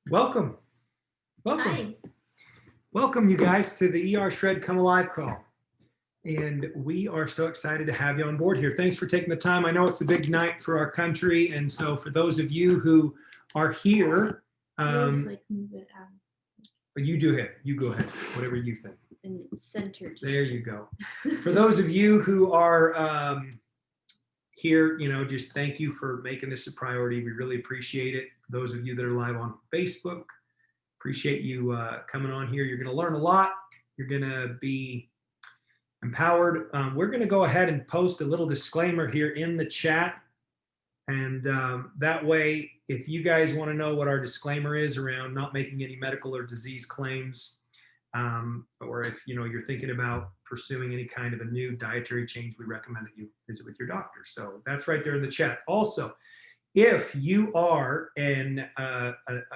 Welcome. Welcome. Hi. Welcome, you guys, to the erShred Come Alive call. And we are so excited to have you on board here. Thanks for taking the time. I know it's a big night for our country. And so for those of you who are here, Just like move it out you do it. You go ahead, whatever you think. and it's centered. There you go. For those of you who are here, just thank you for making this a priority. We really appreciate it. For those of you that are live on Facebook, appreciate you coming on here. You're going to learn a lot. You're going to be empowered. We're going to go ahead and post a little disclaimer here in the chat. And that way, if you guys want to know what our disclaimer is around not making any medical or disease claims, or if you're thinking about pursuing any kind of a new dietary change, we recommend that you visit with your doctor. So that's right there in the chat. Also, if you are a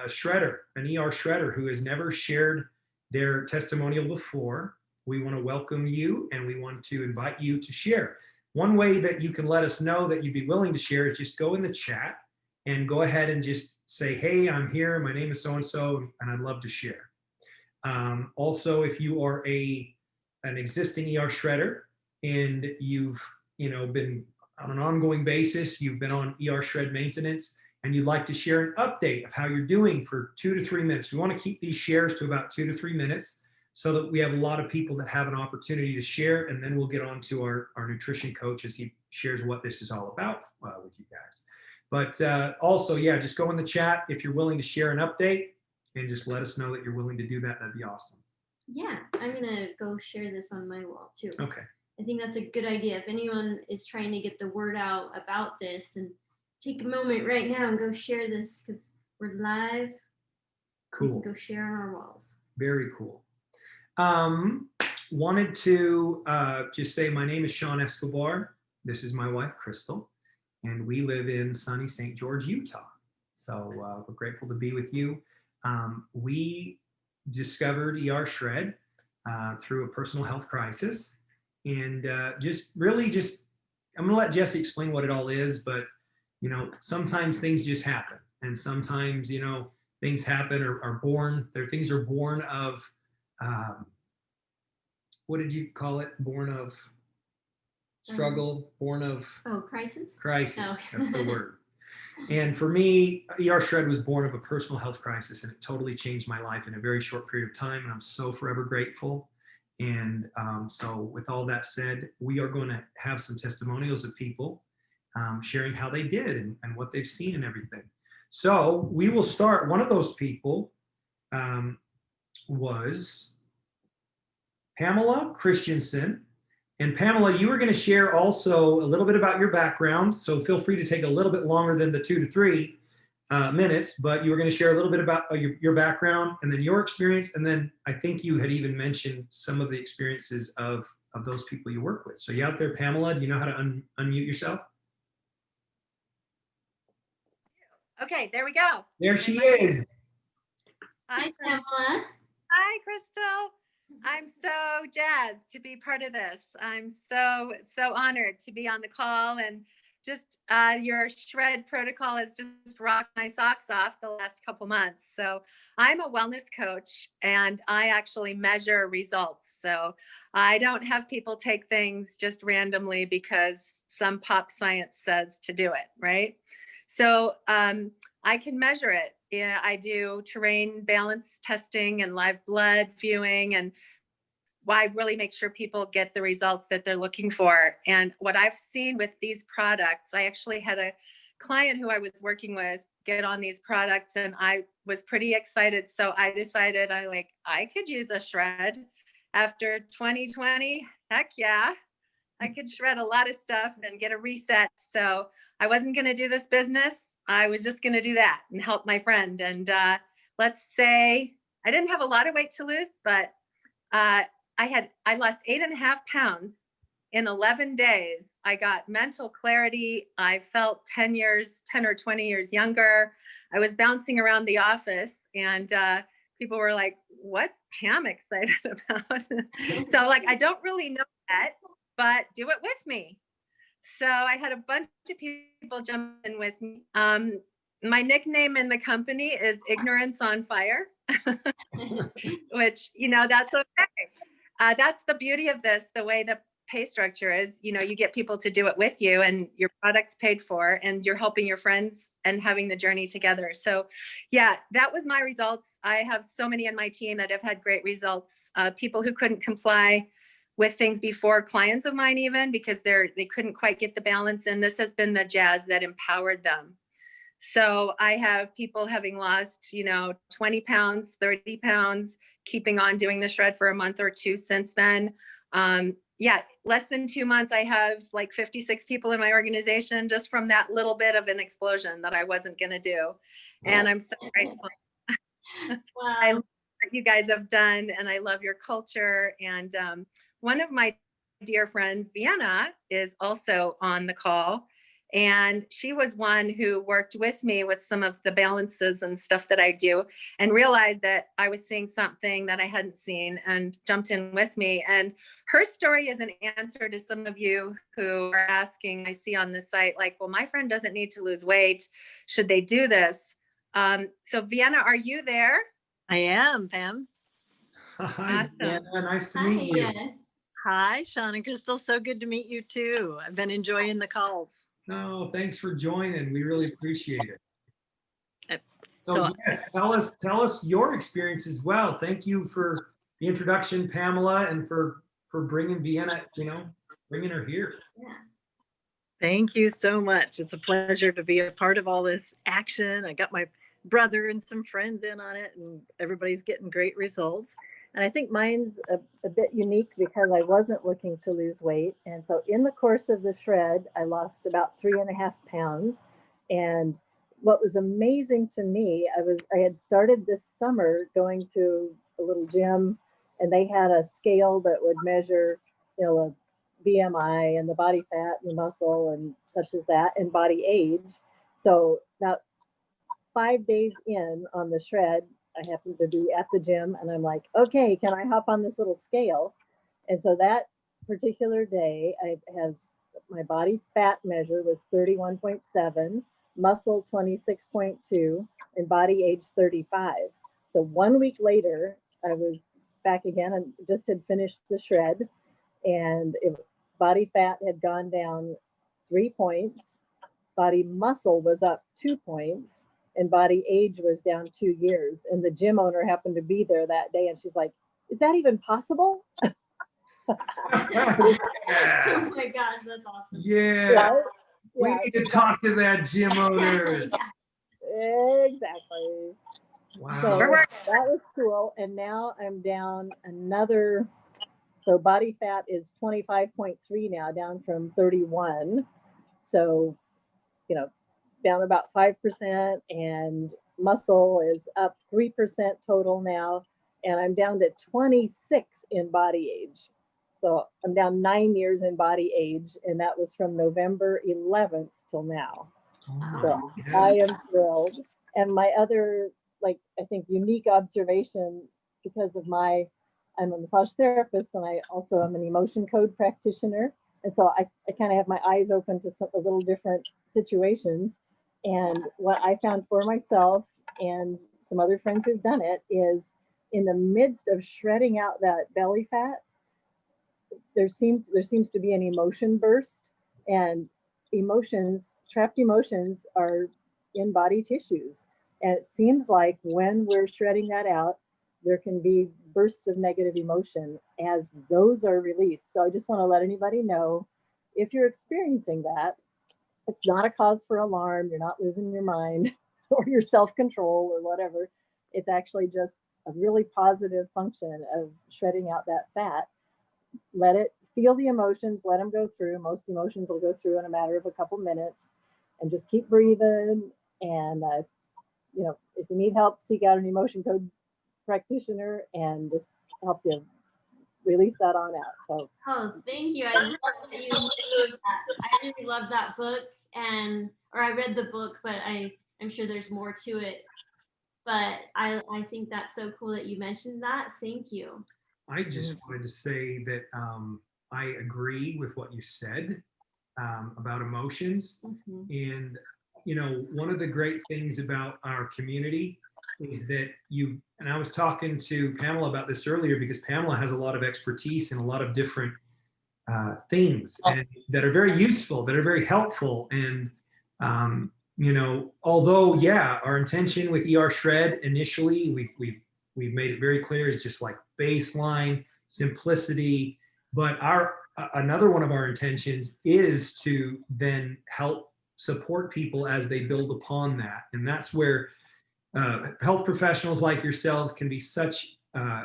shredder, an ER shredder who has never shared their testimonial before, we want to welcome you and we want to invite you to share. One way that you can let us know that you'd be willing to share is just go in the chat and go ahead and just say, hey, I'm here, my name is so-and-so, and I'd love to share. Also, if you are an existing ER shredder and you've been on an ongoing basis, you've been on erShred maintenance, and you'd like to share an update of how you're doing for 2 to 3 minutes. We want to keep these shares to about 2 to 3 minutes so that we have a lot of people that have an opportunity to share, and then we'll get on to our nutrition coach as he shares what this is all about with you guys. But also, yeah, just go in the chat if you're willing to share an update and just let us know that you're willing to do that. That'd be awesome. Yeah, I'm going to go share this on my wall too. Okay. I think that's a good idea. If anyone is trying to get the word out about this, then take a moment right now and go share this because we're live. Cool. Go share on our walls. Very cool. Wanted to just say my name is Sean Escobar. This is my wife, Crystal, and we live in sunny St. George, Utah. So we're grateful to be with you. We discovered erShred through a personal health crisis. And I'm going to let Jesse explain what it all is, but, sometimes things just happen. And sometimes, things happen or are born. Things are born of, what did you call it? Born of struggle, born of... Oh, crisis? Crisis, oh. That's the word. And for me, erShred was born of a personal health crisis, and it totally changed my life in a very short period of time, and I'm so forever grateful. And so with all that said, we are going to have some testimonials of people sharing how they did and what they've seen and everything. So we will start. One of those people was Pamela Christensen. And Pamela, you were going to share also a little bit about your background. So feel free to take a little bit longer than the 2 to 3 minutes, but you were going to share a little bit about your background and then your experience. And then I think you had even mentioned some of the experiences of those people you work with. So you out there, Pamela, do you know how to unmute yourself? Okay, there we go. There she is. Hi, Pamela. Hi, Crystal. I'm so jazzed to be part of this. I'm so honored to be on the call, and just your shred protocol has just rocked my socks off the last couple months. So I'm a wellness coach, and I actually measure results. So I don't have people take things just randomly because some pop science says to do it, right? So I can measure it. Yeah, I do terrain balance testing and live blood viewing, and I really make sure people get the results that they're looking for. And what I've seen with these products, I actually had a client who I was working with get on these products, and I was pretty excited. So I decided I could use a shred after 2020. Heck yeah. I could shred a lot of stuff and get a reset. So I wasn't going to do this business. I was just going to do that and help my friend. And let's say I didn't have a lot of weight to lose, but I lost 8.5 pounds in 11 days. I got mental clarity. I felt 10 or 20 years younger. I was bouncing around the office, and people were like, what's Pam excited about? So I don't really know yet, but do it with me. So I had a bunch of people jump in with me. my nickname in the company is Ignorance on Fire, which, that's okay. That's the beauty of this, the way the pay structure is, you get people to do it with you and your product's paid for and you're helping your friends and having the journey together. So yeah, that was my results. I have so many on my team that have had great results. People who couldn't comply with things before, clients of mine even, because they couldn't quite get the balance in. This has been the jazz that empowered them. So I have people having lost, 20 pounds, 30 pounds, keeping on doing the shred for a month or two since then. Yeah, less than 2 months, I have like 56 people in my organization just from that little bit of an explosion that I wasn't going to do. And I'm so grateful. I love what you guys have done, and I love your culture. And one of my dear friends, Vienna, is also on the call. And she was one who worked with me with some of the balances and stuff that I do, and realized that I was seeing something that I hadn't seen and jumped in with me. And her story is an answer to some of you who are asking, I see on the site, like, well, my friend doesn't need to lose weight. Should they do this? So Vienna, are you there? I am, Pam. Hi, Awesome. Deanna. Nice to meet you. Hi, Sean and Crystal. So good to meet you too. I've been enjoying the calls. No, thanks for joining. We really appreciate it. So So yes, tell us your experience as well. Thank you for the introduction, Pamela, and for bringing Vienna, bringing her here. thank you so much. It's a pleasure to be a part of all this action. I got my brother and some friends in on it, and everybody's getting great results. And I think mine's a bit unique because I wasn't looking to lose weight. And so in the course of the shred, I lost about 3.5 pounds. And what was amazing to me, I had started this summer going to a little gym, and they had a scale that would measure, a BMI and the body fat and muscle and such as that, and body age. So about 5 days in on the shred, I happened to be at the gym, and I'm like, okay, can I hop on this little scale? And so that particular day, my body fat measure was 31.7, muscle 26.2, and body age 35. So 1 week later, I was back again and just had finished the shred, and body fat had gone down 3 points, body muscle was up 2 points, and body age was down 2 years. And the gym owner happened to be there that day, and she's like, is that even possible? Oh my gosh, that's awesome. Yeah. Yeah, We need to talk to that gym owner. exactly. Wow. So that was cool. And now I'm down another, so body fat is 25.3 now, down from 31. So, down about 5%, and muscle is up 3% total now. And I'm down to 26 in body age. So I'm down 9 years in body age, and that was from November 11th till now. So I am thrilled. And my other, I think unique observation, because of I'm a massage therapist, and I also am an emotion code practitioner. And so I kind of have my eyes open to a little different situations. And what I found for myself and some other friends who've done it is, in the midst of shredding out that belly fat, there seems to be an emotion burst, and trapped emotions are in body tissues. And it seems like when we're shredding that out, there can be bursts of negative emotion as those are released. So I just want to let anybody know, if you're experiencing that, it's not a cause for alarm. You're not losing your mind or your self-control or whatever. It's actually just a really positive function of shredding out that fat. Let it feel the emotions, let them go through. Most emotions will go through in a matter of a couple minutes, and just keep breathing. And, if you need help, seek out an emotion code practitioner and just help you release that on out. So, thank you. I love that you mentioned that. I really love that book, or I read the book, but I'm sure there's more to it. But I think that's so cool that you mentioned that. Thank you. I just wanted to say that I agree with what you said about emotions. And you know, one of the great things about our community is that and I was talking to Pamela about this earlier, because Pamela has a lot of expertise in a lot of different things, and that are very useful, that are very helpful. And, you know, although, yeah, our intention with erShred initially, we've made it very clear, is just like baseline simplicity. But another one of our intentions is to then help support people as they build upon that. And that's where health professionals like yourselves can be such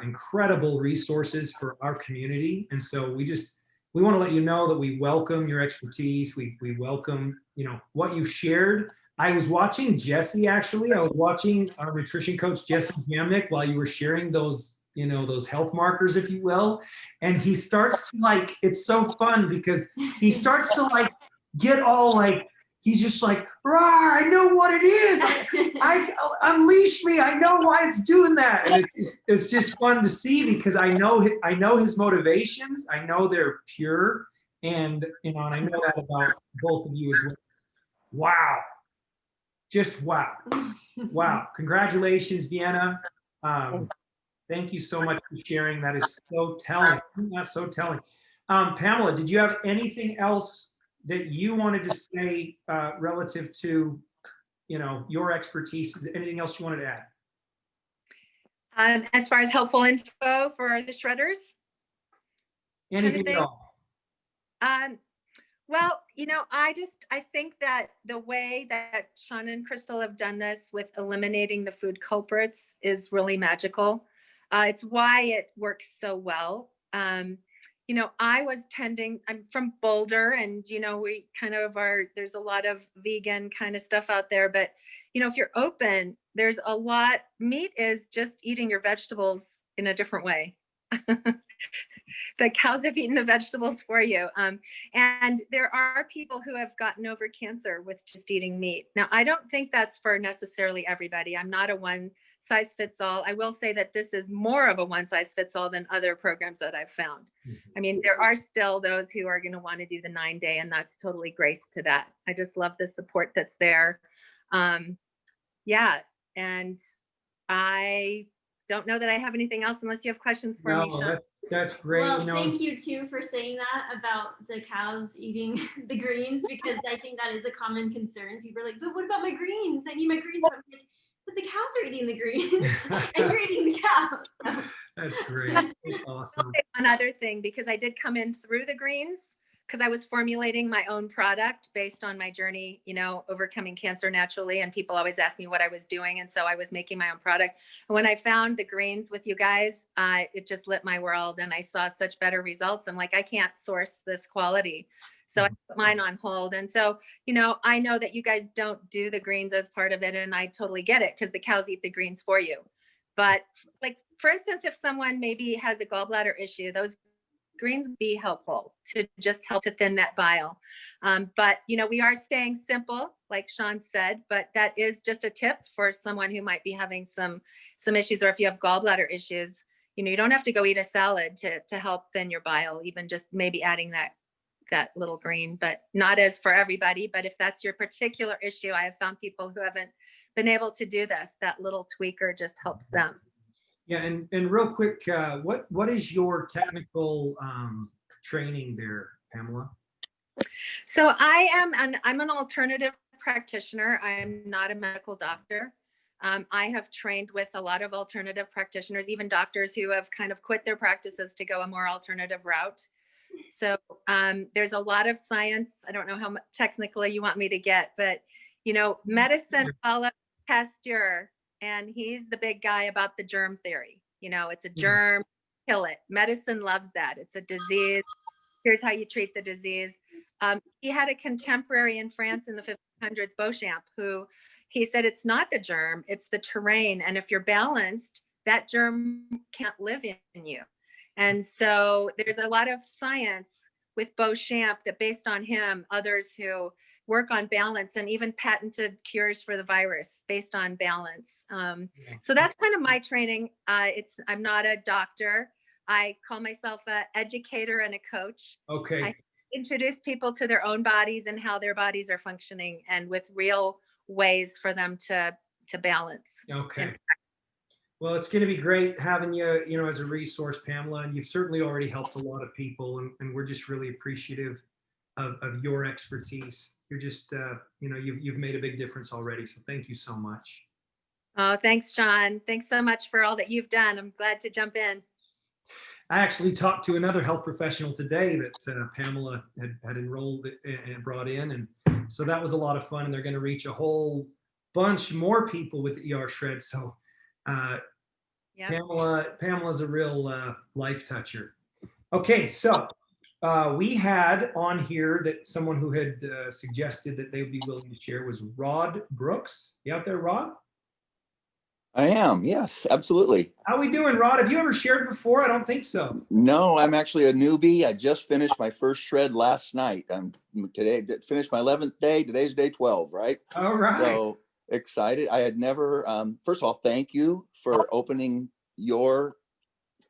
incredible resources for our community. And so we want to let you know that we welcome your expertise. We welcome, you know, what you've shared. I was watching Jesse, actually. I was watching our nutrition coach, Jesse Jamnick, while you were sharing those, you know, those health markers, if you will. And he starts to like, it's so fun because he starts to like get all like, he's just like, rah, I know what it is. I unleash me. I know why it's doing that. And it's just fun to see, because I know his motivations. I know they're pure. And, you know, and I know that about both of you as well. Wow. Just wow. Wow. Congratulations, Vienna. Thank you so much for sharing. That is so telling. That's so telling. Pamela, did you have anything else that you wanted to say relative to, you know, your expertise? Is there anything else you wanted to add? As far as helpful info for the shredders? Anything at all? Well, you know, I think that the way that Sean and Crystal have done this with eliminating the food culprits is really magical. It's why it works so well. You know, I'm from Boulder, and, you know, we kind of there's a lot of vegan kind of stuff out there, but, you know, if you're open, there's a lot. Meat is just eating your vegetables in a different way. The cows have eaten the vegetables for you. And there are people who have gotten over cancer with just eating meat. Now, I don't think that's for necessarily everybody. I'm not a one size fits all. I will say that this is more of a one size fits all than other programs that I've found. I mean, there are still those who are going to want to do the 9-day, and that's totally grace to that. I just love the support that's there. Yeah. And I don't know that I have anything else unless you have questions for me, Sean. That's great. Well, you know, thank you too for saying that about the cows eating the greens, because I think that is a common concern. People are like, but what about my greens? I need my greens. But the cows are eating the greens and you're eating the cows. So. That's great. That's awesome. Another thing, because I did come in through the greens, because I was formulating my own product based on my journey, you know, overcoming cancer naturally. And people always ask me what I was doing. And so I was making my own product. And when I found the greens with you guys, it just lit my world, and I saw such better results. I'm like, I can't source this quality. So I put mine on hold. And so, you know, I know that you guys don't do the greens as part of it, and I totally get it, because the cows eat the greens for you. But like, for instance, if someone maybe has a gallbladder issue, those greens be helpful to just help to thin that bile. But, you know, we are staying simple, like Sean said, but that is just a tip for someone who might be having some issues, or if you have gallbladder issues, you know, you don't have to go eat a salad to help thin your bile, even just maybe adding that little green, but not as for everybody. But if that's your particular issue, I have found people who haven't been able to do this, that little tweaker just helps them. Yeah, and real quick, what is your technical training there, Pamela? So I'm an alternative practitioner. I'm not a medical doctor. I have trained with a lot of alternative practitioners, even doctors who have kind of quit their practices to go a more alternative route. So there's a lot of science. I don't know how technical you want me to get, but, you know, medicine follows Pasteur, and he's the big guy about the germ theory. You know, it's a germ, kill it. Medicine loves that. It's a disease. Here's how you treat the disease. He had a contemporary in France in the 1500s, Beauchamp, who he said, it's not the germ, it's the terrain. And if you're balanced, that germ can't live in you. And so there's a lot of science with Beauchamp that, based on him, others who work on balance, and even patented cures for the virus based on balance. So that's kind of my training. I'm not a doctor. I call myself an educator and a coach. Okay. I introduce people to their own bodies and how their bodies are functioning, and with real ways for them to balance. Okay. Well, it's going to be great having you, as a resource, Pamela, and you've certainly already helped a lot of people, and we're just really appreciative of your expertise. You're just, you've made a big difference already. So thank you so much. Oh, thanks, John. Thanks so much for all that you've done. I'm glad to jump in. I actually talked to another health professional today that Pamela had enrolled and brought in. And so that was a lot of fun. And they're going to reach a whole bunch more people with the erShred. So Yep. Pamela's a real life toucher. Okay, so we had on here that someone who had suggested that they would be willing to share was Rod Brooks. You out there, Rod? I am. Yes, absolutely. How we doing, Rod? Have you ever shared before? I don't think so. No, I'm actually a newbie. I just finished my first shred last night. I'm today finished my 11th day. Today's day 12, right? All right. So excited. I had never, first of all, thank you for opening your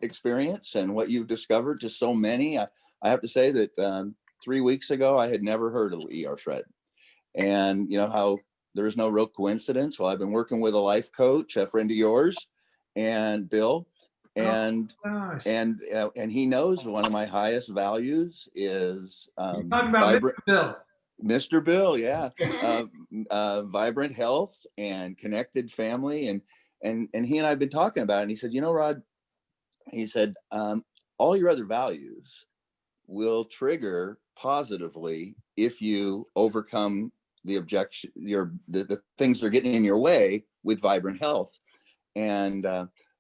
experience and what you've discovered to so many. I have to say that 3 weeks ago, I had never heard of erShred. And you know how there is no real coincidence. Well, I've been working with a life coach, a friend of yours, and Bill, and and he knows one of my highest values is You're talking about vibrant, Mr. Bill. Mr. Bill, yeah, vibrant health and connected family, and he and I've been talking about it. And he said, Rod, he said, all your other values will trigger positively if you overcome the objection, the things that are getting in your way with vibrant health. And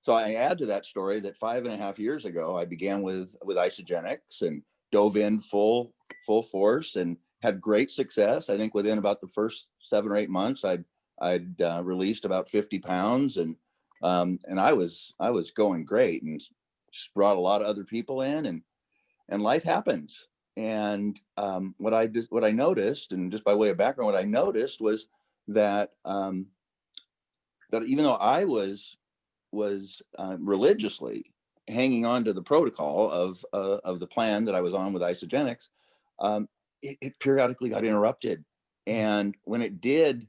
so I add to that story that 5.5 years ago, I began with Isagenix and dove in full force and had great success. I think within about the first 7 or 8 months, I'd released about 50 pounds, and I was going great, and just brought a lot of other people in, and life happens. And what I noticed, and just by way of background, what I noticed was that that even though I was religiously hanging on to the protocol of the plan that I was on with Isagenix, it periodically got interrupted. And when it did,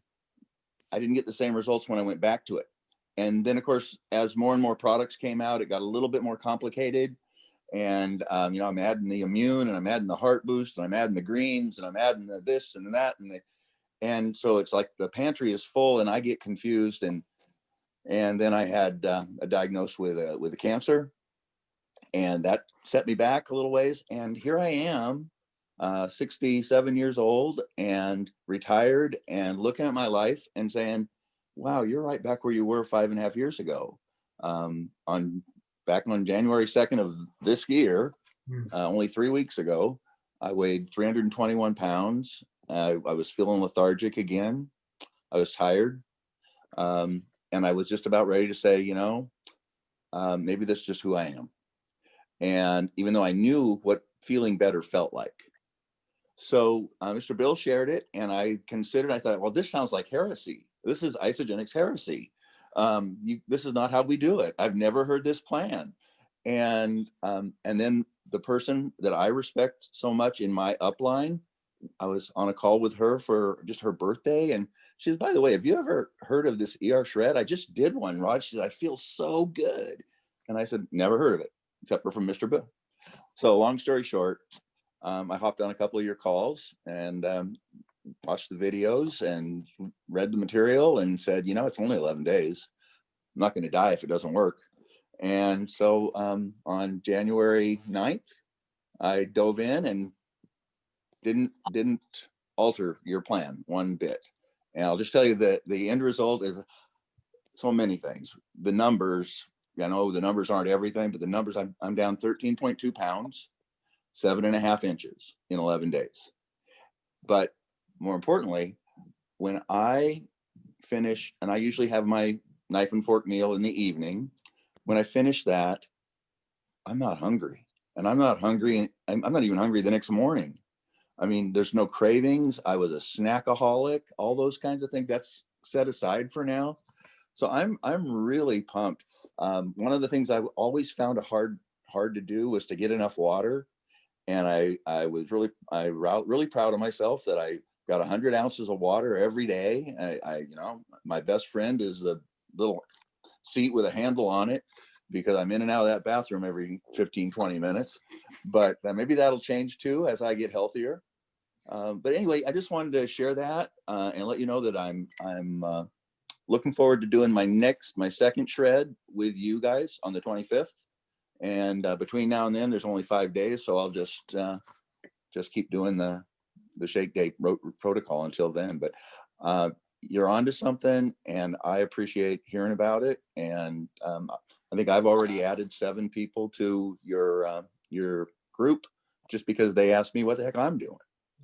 I didn't get the same results when I went back to it. And then, of course, as more and more products came out, it got a little bit more complicated. And, I'm adding the immune, and I'm adding the heart boost, and I'm adding the greens, and I'm adding the this and that. And so it's like the pantry is full, and I get confused. And then I had a diagnosis with a cancer, and that set me back a little ways. And here I am, 67 years old and retired, and looking at my life and saying, wow, you're right back where you were 5.5 years ago. Back on January 2nd of this year, only 3 weeks ago, I weighed 321 pounds. I was feeling lethargic again. I was tired. And I was just about ready to say, maybe that's just who I am. And even though I knew what feeling better felt like. So Mr. Bill shared it, and I thought, well, this sounds like heresy. This is Isagenix heresy. This is not how we do it. I've never heard this plan. And then the person that I respect so much in my upline, I was on a call with her for just her birthday. And she said, by the way, have you ever heard of this erShred? I just did one, Rod. She said, I feel so good. And I said, never heard of it, except for from Mr. Bill. So long story short, I hopped on a couple of your calls and watched the videos and read the material and said, it's only 11 days. I'm not going to die if it doesn't work. And so on January 9th, I dove in and didn't alter your plan one bit. And I'll just tell you that the end result is so many things. The numbers, I know the numbers aren't everything, but the numbers, I'm down 13.2 pounds, 7.5 inches in 11 days. But more importantly, when I finish, and I usually have my knife and fork meal in the evening, when I finish that, I'm not hungry. And I'm not hungry. I'm not even hungry the next morning. I mean, there's no cravings. I was a snackaholic, all those kinds of things. That's set aside for now. So I'm really pumped. One of the things I've always found hard to do was to get enough water. And I was really proud of myself that I got 100 ounces of water every day. You know, my best friend is the little seat with a handle on it, because I'm in and out of that bathroom every 15, 20 minutes. But maybe that'll change too as I get healthier. But anyway, I just wanted to share that and let you know that I'm looking forward to doing my second shred with you guys on the 25th. And between now and then, there's only 5 days, so I'll just keep doing the shake day protocol until then. But you're onto something, and I appreciate hearing about it. And I think I've already added 7 people to your group just because they asked me what the heck I'm doing.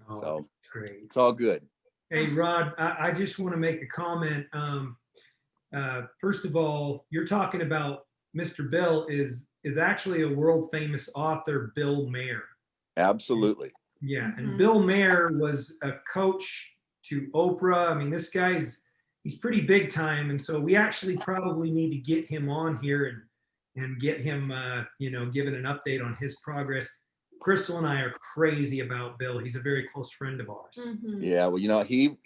Oh, So great. it's all good. Hey, Rod, I just want to make a comment. First of all, you're talking about Mr. Bill is actually a world famous author, Bill Mayer. Absolutely. Yeah, and Bill Mayer was a coach to Oprah. I mean, this he's pretty big time, and so we actually probably need to get him on here and get him, you know, given an update on his progress. Crystal and I are crazy about Bill. He's a very close friend of ours. Yeah, well, you know, he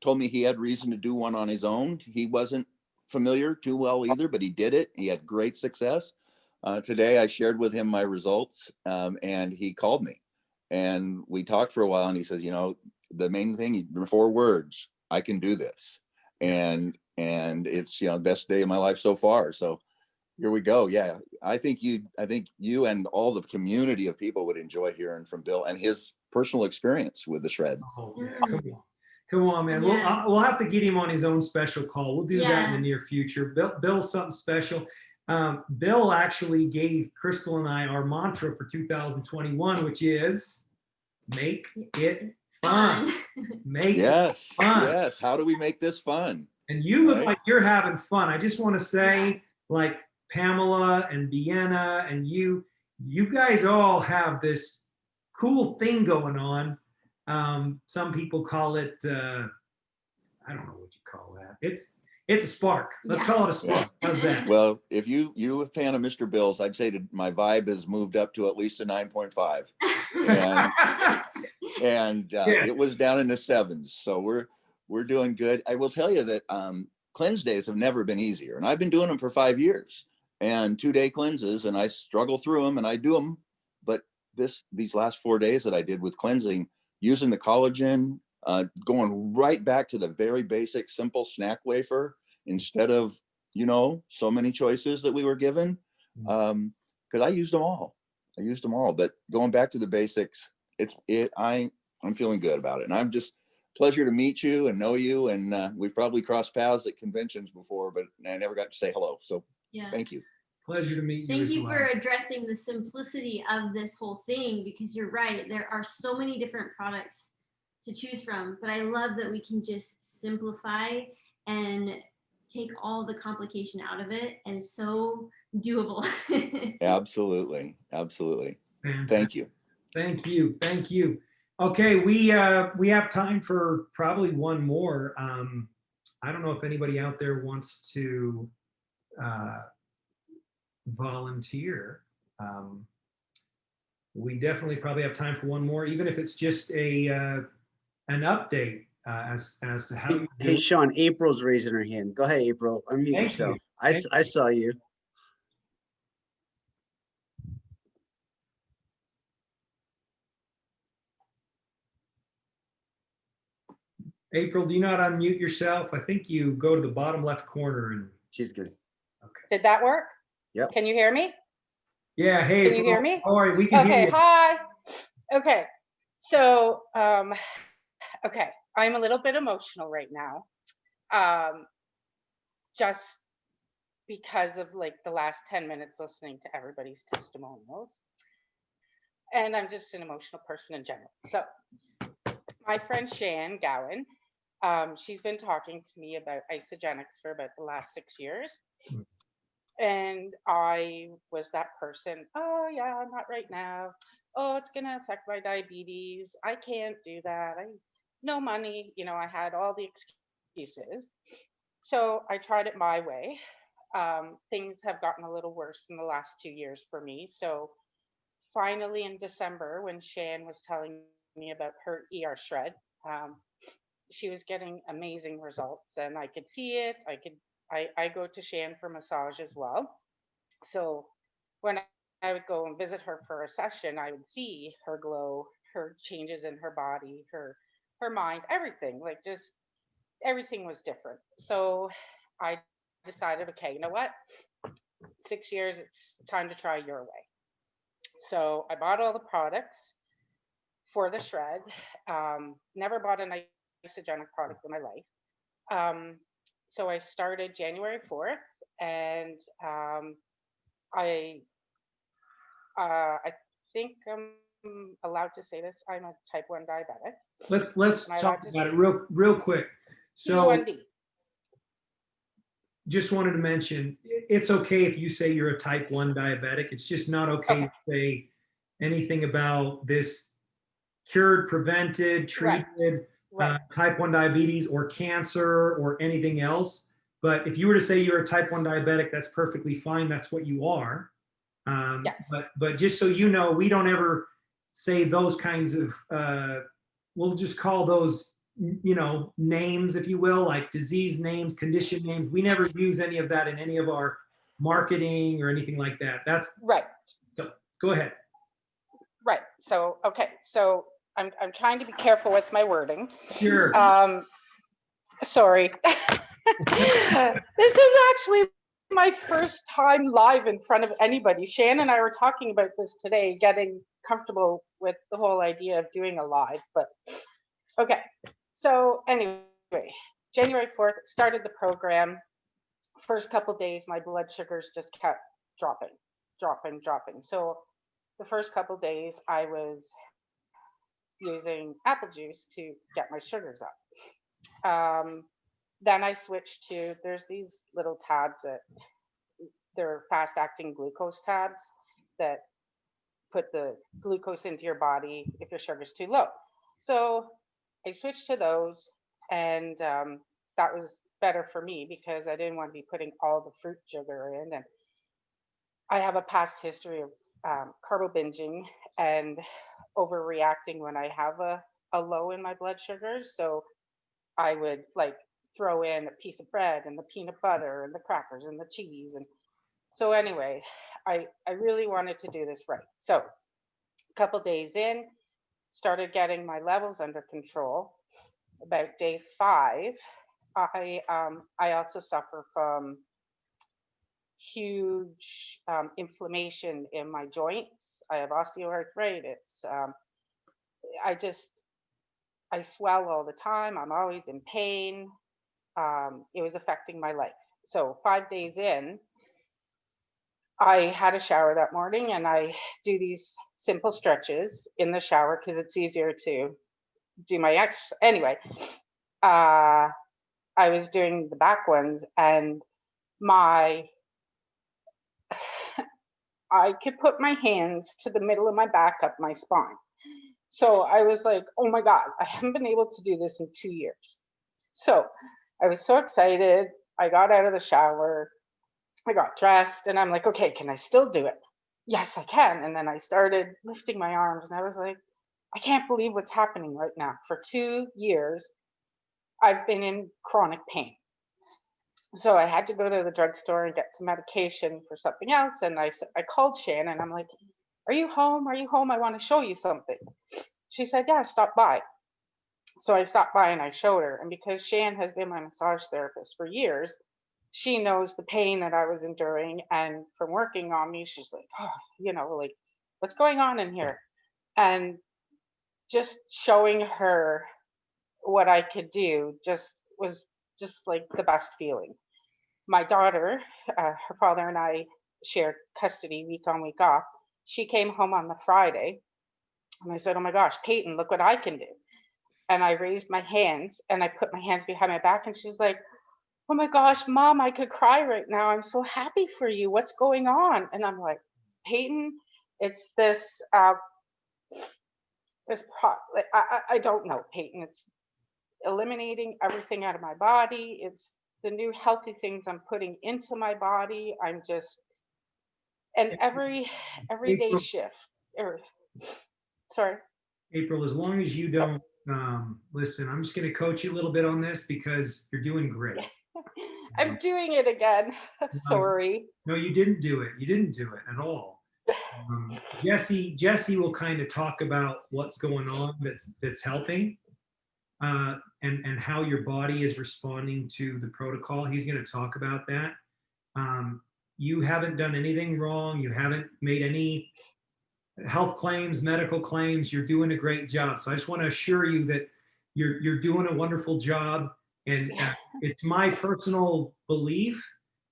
told me he had reason to do one on his own. He wasn't familiar too well either, but he did it. He had great success. Today, I shared with him my results, and he called me, and we talked for a while. And he says, you know, the main thing, 4 words: I can do this, and it's, you know, the best day of my life so far. So here we go. Yeah, I think you and all the community of people would enjoy hearing from Bill and his personal experience with the shred. Oh, yeah. Come on, man. Yeah. We'll have to get him on his own special call. We'll do that in the near future. Bill's something special. Bill actually gave Crystal and I our mantra for 2021, which is make it fun. Make it fun. Yes. How do we make this fun? And you look like you're having fun. I just want to say, like Pamela and Vienna and you guys all have this cool thing going on. Some people call it, I don't know what you call that. It's a spark. Let's call it a spark. How's that? Well, if you're a fan of Mr. Bill's, I'd say that my vibe has moved up to at least a 9.5. And it was down in the 7s. So we're doing good. I will tell you that cleanse days have never been easier. And I've been doing them for 5 years, and 2-day cleanses, and I struggle through them and I do them. But these last 4 days that I did with cleansing, using the collagen, going right back to the very basic, simple snack wafer instead of, you know, so many choices that we were given. Because I used them all. But going back to the basics, I'm feeling good about it. And I'm just pleasure to meet you and know you. And we've probably crossed paths at conventions before, but I never got to say hello. So thank you. Pleasure to meet you. Thank you for addressing the simplicity of this whole thing, because you're right. There are so many different products to choose from, but I love that we can just simplify and take all the complication out of it, and it's so doable. Absolutely. Fantastic. Thank you. Okay, we have time for probably one more. I don't know if anybody out there wants to volunteer. We definitely probably have time for one more, even if it's just an update as to how you do. Hey, Sean, April's raising her hand. Go ahead, April. Unmute yourself. I saw you. April, do you not unmute yourself? I think you go to the bottom left corner and. She's good. Okay. Did that work? Yep. Can you hear me? Yeah. Hey. Can you hear me? All right, we can hear you. Okay. Hi. Okay. So, okay, I'm a little bit emotional right now, just because of like the last 10 minutes listening to everybody's testimonials, and I'm just an emotional person in general. So, my friend Shan Gowan, she's been talking to me about Isagenix for about the last 6 years. And I was that person. Oh yeah, not right now. Oh, it's gonna affect my diabetes. I can't do that. No money. You know, I had all the excuses. So I tried it my way. Things have gotten a little worse in the last 2 years for me. So finally in December, when Shan was telling me about her erShred. She was getting amazing results, and I could see it. I go to Shan for massage as well. So when I would go and visit her for a session, I would see her glow, her changes in her body, her mind, everything. Like, just everything was different. So I decided, okay, you know what? 6 years, it's time to try your way. So I bought all the products for the shred. Never bought an Isagenix product in my life. So I started January 4th, and I think I'm allowed to say this. I'm a type 1 diabetic. Let's Am I talk allowed to about it real quick. So T1D. just wanted to mention, it's okay if you say you're a type 1 diabetic. It's just not okay Okay. to say anything about this cured, prevented, Right. treated Right. type 1 diabetes or cancer or anything else. But if you were to say you're a type 1 diabetic, that's perfectly fine. That's what you are. Yes. But just so you know, we don't ever say those kinds of, we'll just call those, names, if you will, like disease names, condition names. We never use any of that in any of our marketing or anything like that. That's Right. so. Go ahead. Right. So, okay. So I'm trying to be careful with my wording. Sure. Sorry. This is actually my first time live in front of anybody. Shan and I were talking about this today, getting comfortable with the whole idea of doing a live, but okay. So anyway, January 4th, started the program. First couple days, my blood sugars just kept dropping. So the first couple days, I was using apple juice to get my sugars up. Then I switched to, there's these little tabs that they're fast acting glucose tabs that put the glucose into your body if your sugar's too low. So I switched to those, and that was better for me because I didn't want to be putting all the fruit sugar in. And I have a past history of carbo binging and overreacting when I have a low in my blood sugars. So I would like throw in a piece of bread and the peanut butter and the crackers and the cheese. And so anyway, I really wanted to do this right. So a couple days in, started getting my levels under control. About day 5, I also suffer from huge inflammation in my joints. I have osteoarthritis. I swell all the time. I'm always in pain. It was affecting my life. So 5 days in, I had a shower that morning, and I do these simple stretches in the shower because it's easier to do my exercise. Anyway, I was doing the back ones, and I could put my hands to the middle of my back up my spine. So I was like, oh my God, I haven't been able to do this in 2 years. So I was so excited. I got out of the shower, I got dressed, and I'm like, okay, can I still do it? Yes, I can. And then I started lifting my arms, and I was like, I can't believe what's happening right now. For 2 years, I've been in chronic pain. So I had to go to the drugstore and get some medication for something else. And I called Shan, and I'm like, are you home? Are you home? I want to show you something. She said, yeah, stop by. So I stopped by and I showed her. And because Shan has been my massage therapist for years, she knows the pain that I was enduring. And from working on me, she's like, oh, like, what's going on in here? And just showing her what I could do was just like the best feeling. My daughter, her father and I shared custody week on, week off. She came home on the Friday, and I said, oh my gosh, Peyton, look what I can do. And I raised my hands, and I put my hands behind my back, and she's like, oh my gosh, Mom, I could cry right now. I'm so happy for you. What's going on? And I'm like, Peyton, it's this, I don't know, Peyton. It's eliminating everything out of my body. It's the new healthy things I'm putting into my body. I'm just, and every day shift. Sorry. April, as long as you don't, listen, I'm just going to coach you a little bit on this because you're doing great. I'm doing it again. Sorry. No, you didn't do it. You didn't do it at all. Jesse will kind of talk about what's going on that's helping, and how your body is responding to the protocol. He's going to talk about that. You haven't done anything wrong. You haven't made any health claims, medical claims. You're doing a great job. So I just want to assure you that you're doing a wonderful job. And it's my personal belief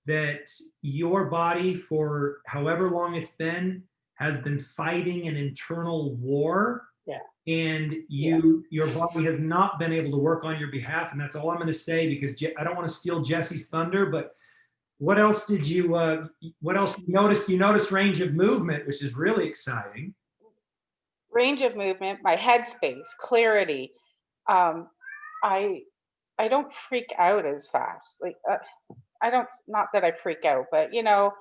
that your body, for however long it's been, has been fighting an internal war. Yeah. And your body has not been able to work on your behalf. And that's all I'm going to say, because I don't want to steal Jesse's thunder, but what else did you, what else you noticed? You noticed range of movement, which is really exciting. Range of movement, my headspace, clarity. I don't freak out as fast. Like, I don't, not that I freak out, but you know,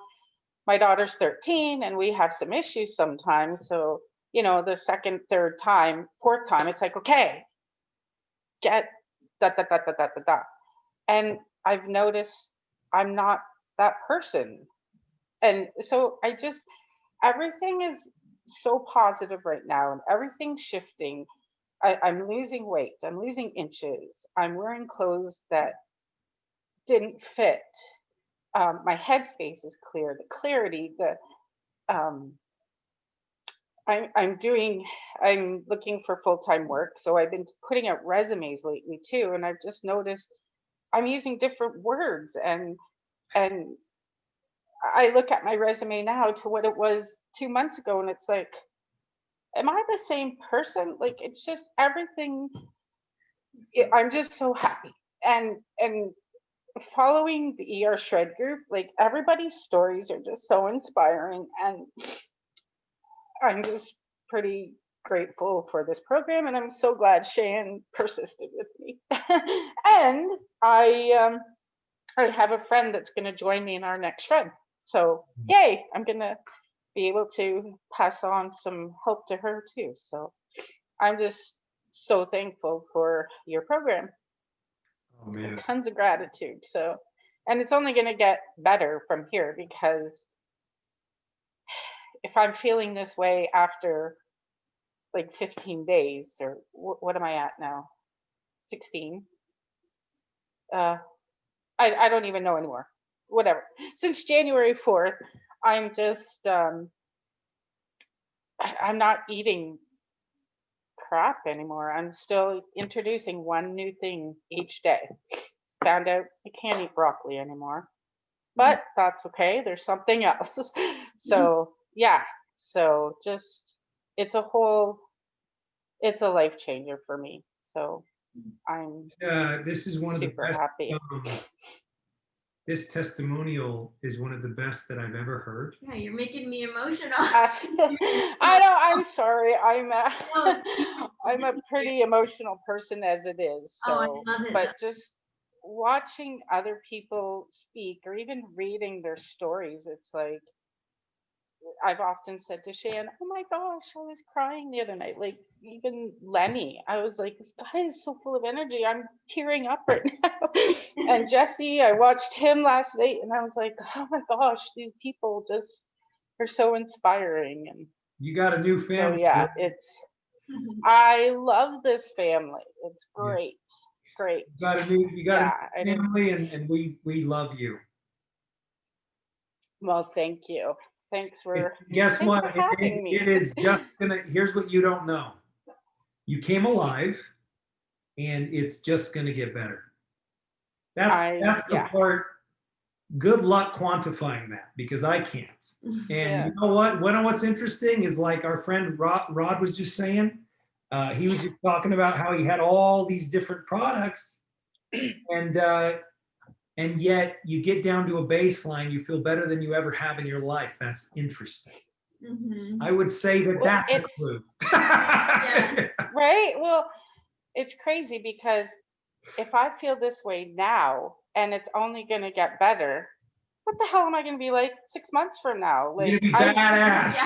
my daughter's 13 and we have some issues sometimes. So, you know, the second, third time, fourth time, it's like, okay, get da da da da da da da. And I've noticed I'm not that person. And so everything is so positive right now and everything's shifting. I'm losing weight, I'm losing inches, I'm wearing clothes that didn't fit. My headspace is clear, the clarity, I'm looking for full-time work. So I've been putting out resumes lately too. And I've just noticed I'm using different words, and I look at my resume now to what it was 2 months ago, and it's like, am I the same person? Like, it's just everything. I'm just so happy. And following the erShred group, like everybody's stories are just so inspiring. And I'm just pretty grateful for this program. And I'm so glad Shane persisted with me. And I have a friend that's going to join me in our next shred. So yay, I'm going to be able to pass on some hope to her too. So I'm just so thankful for your program. Oh, man. Tons of gratitude. So, and it's only going to get better from here, because if I'm feeling this way after like 15 days, or what am I at now? 16. I don't even know anymore. Whatever. Since January 4th, I'm just, I'm not eating crap anymore. I'm still introducing one new thing each day. Found out I can't eat broccoli anymore, but that's okay. There's something else. So yeah, so just, it's a life changer for me. So I'm this is one of the super best, happy. this testimonial is one of the best that I've ever heard. Yeah, you're making me emotional. I know, I'm sorry. I'm a pretty emotional person as it is. So, Oh, I love it. but just watching other people speak or even reading their stories, it's like, I've often said to Shan, oh my gosh, I was crying the other night. Like, even Lenny, I was like, this guy is so full of energy. I'm tearing up right now. And Jesse, I watched him last night and I was like, oh my gosh, these people just are so inspiring. And You got a new family. so yeah, I love this family. It's great. Great. You got a new family, and we love you. Well, thank you. Thanks for what? having me. It is just gonna, here's what you don't know. You came alive, and it's just gonna get better. That's the part. Good luck quantifying that, because I can't. And you know what? What's interesting is, like our friend Rod was just saying, he was just talking about how he had all these different products, and yet you get down to a baseline, you feel better than you ever have in your life. That's interesting. I would say that's a clue. Right? Well, it's crazy, because if I feel this way now and it's only going to get better, what the hell am I going to be like 6 months from now? Like, you're gonna be badass.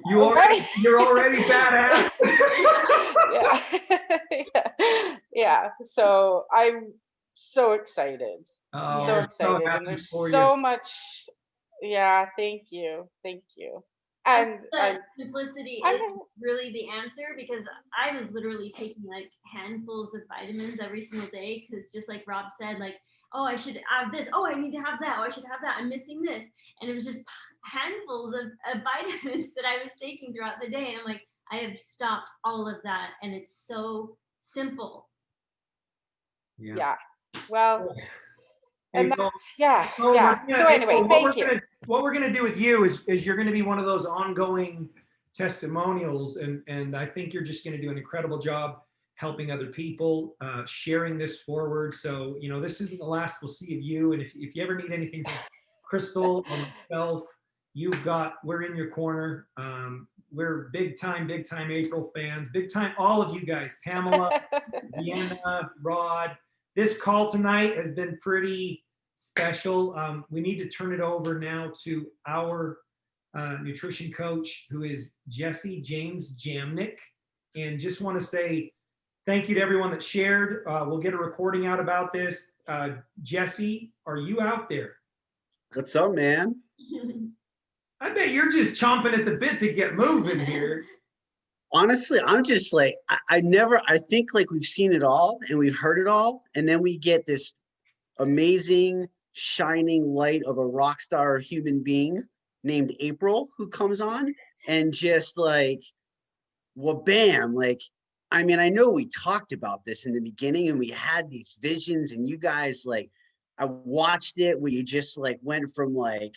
You're already badass. Yeah. Yeah. So I'm so excited. Oh, So we're excited. And happy there's for so you. much. Yeah, thank you. Thank you. I And think that simplicity I'm is really the answer, because I was literally taking like handfuls of vitamins every single day, because just like Rob said, like, oh, I should have this, oh, I need to have that, oh, I should have that, I'm missing this. And it was just handfuls of vitamins that I was taking throughout the day. And I'm like, I have stopped all of that, and it's so simple. yeah. Well, and April, that's yeah. so Yeah. So anyway, April, thank you. What we're gonna do with you is you're gonna be one of those ongoing testimonials, and I think you're just gonna do an incredible job helping other people, sharing this forward. So, you know, this isn't the last we'll see of you. And if you ever need anything from Crystal or myself, we're in your corner. We're big time April fans, big time, all of you guys, Pamela, Vienna, Rod. This call tonight has been pretty special. We need to turn it over now to our nutrition coach, who is Jesse James Jamnick. And just want to say thank you to everyone that shared. We'll get a recording out about this. Jesse, are you out there? What's up, man? I bet you're just chomping at the bit to get moving here. Honestly, I'm just like, I think like we've seen it all and we've heard it all. And then we get this amazing shining light of a rock star human being named April who comes on and just like, well, bam, like, I mean, I know we talked about this in the beginning and we had these visions, and you guys, like, I watched it where you just like went from like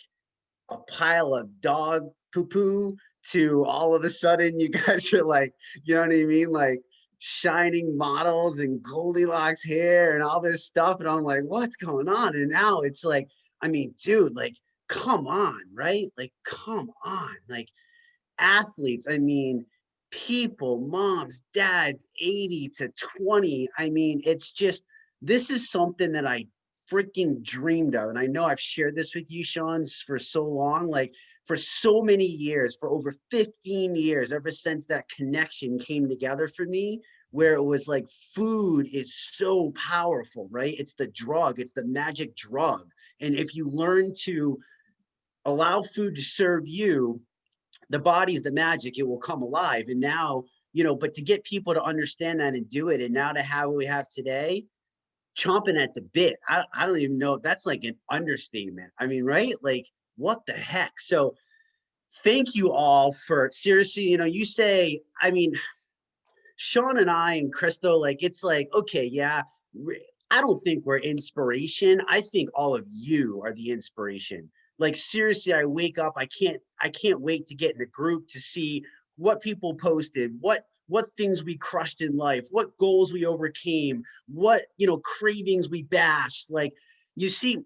a pile of dog poo-poo to all of a sudden you guys are like, you know what I mean? Like shining models and Goldilocks hair and all this stuff. And I'm like, what's going on? And now it's like, I mean, dude, like, come on, right? Like, come on, like athletes. I mean, people, moms, dads, 80 to 20. I mean, it's just, this is something that I freaking dreamed of. And I know I've shared this with you, Sean, for so long, like for so many years, for over 15 years, ever since that connection came together for me, where it was like food is so powerful, right? It's the drug, it's the magic drug. And if you learn to allow food to serve you, the body's the magic, it will come alive. And now, you know, but to get people to understand that and do it, and now to have what we have today, chomping at the bit. I don't even know if that's like an understatement. I mean, right? Like, what the heck? So thank you all for, seriously, you know, you say, I mean, Sean and I and Crystal, like, it's like, okay, yeah, I don't think we're inspiration. I think all of you are the inspiration. Like, seriously, I wake up, I can't wait to get in the group to see what people posted, what things we crushed in life, what goals we overcame, what, you know, cravings we bashed. Like, you see,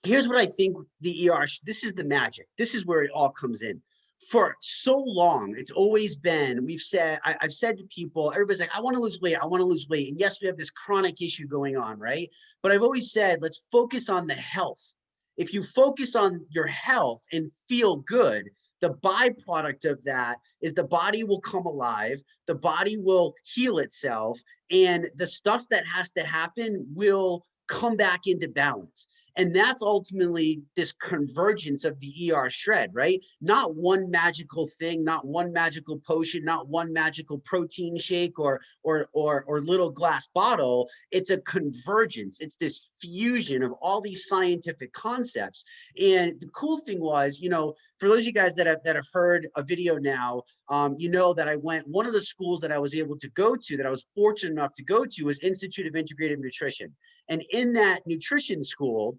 here's what I think the this is the magic. This is where it all comes in. For so long, it's always been, I've said to people, everybody's like, I want to lose weight, I want to lose weight. And yes, we have this chronic issue going on, right? But I've always said, let's focus on the health. If you focus on your health and feel good, the byproduct of that is the body will come alive, the body will heal itself, and the stuff that has to happen will come back into balance. And that's ultimately this convergence of the erShred, right? Not one magical thing, not one magical potion, not one magical protein shake or little glass bottle. It's a convergence. It's this fusion of all these scientific concepts. And the cool thing was, you know, for those of you guys that have heard a video now, you know that I went, one of the schools that I was able to go to, that I was fortunate enough to go to, was Institute of Integrative Nutrition. And in that nutrition school,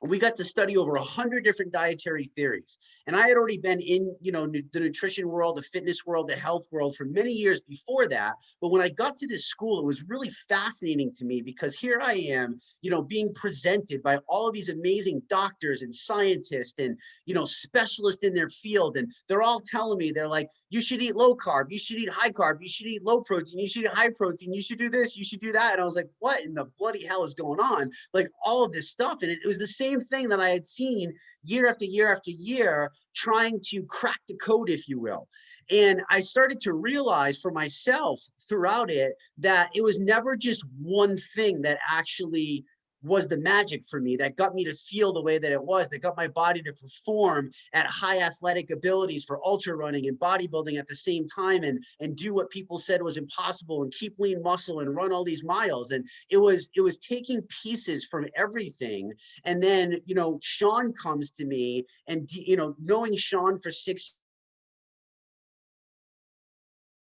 we got to study over 100 different dietary theories. And I had already been in, you know, the nutrition world, the fitness world, the health world for many years before that. But when I got to this school, it was really fascinating to me, because here I am, you know, being presented by all of these amazing doctors and scientists and, you know, specialists in their field. And they're all telling me, they're like, you should eat low carb, you should eat high carb, you should eat low protein, you should eat high protein, you should do this, you should do that. And I was like, what in the bloody hell is going on? Like all of this stuff. And it was the same same thing that I had seen year after year after year, trying to crack the code, if you will. And I started to realize for myself throughout it that it was never just one thing that actually was the magic for me, that got me to feel the way that it was, that got my body to perform at high athletic abilities for ultra running and bodybuilding at the same time, and do what people said was impossible and keep lean muscle and run all these miles. And it was taking pieces from everything. And then, you know, Sean comes to me, and, you know, knowing Sean for 6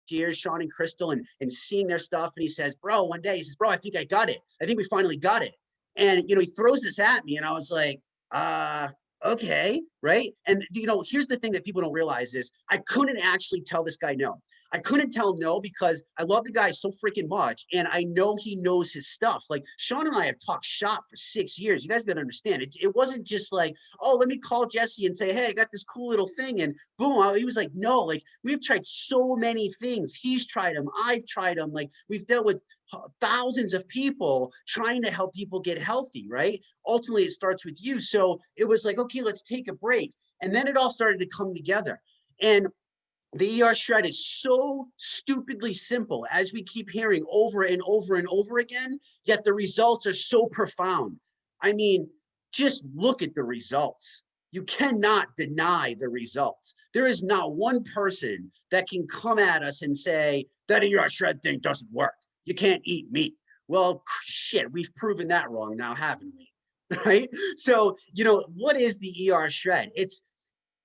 years, Sean and Crystal, and seeing their stuff, and he says, bro, one day he says, bro, I think I got it. I think we finally got it. And, you know, he throws this at me, and I was like, okay, right? And, you know, here's the thing that people don't realize is I couldn't actually tell this guy no. I couldn't tell no because I love the guy so freaking much, and I know he knows his stuff. Like, Sean and I have talked shop for 6 years. You guys gotta understand, it wasn't just like, oh, let me call Jesse and say, hey, I got this cool little thing, and boom. He was like, no, like, we've tried so many things. He's tried them, I've tried them. Like, we've dealt with thousands of people trying to help people get healthy, right? Ultimately, it starts with you. So it was like, okay, let's take a break. And then it all started to come together. And the erShred is so stupidly simple, as we keep hearing over and over and over again, yet the results are so profound. I mean, just look at the results. You cannot deny the results. There is not one person that can come at us and say that erShred thing doesn't work. You can't eat meat. Well, shit, we've proven that wrong now, haven't we? Right? So, you know, what is the erShred? It's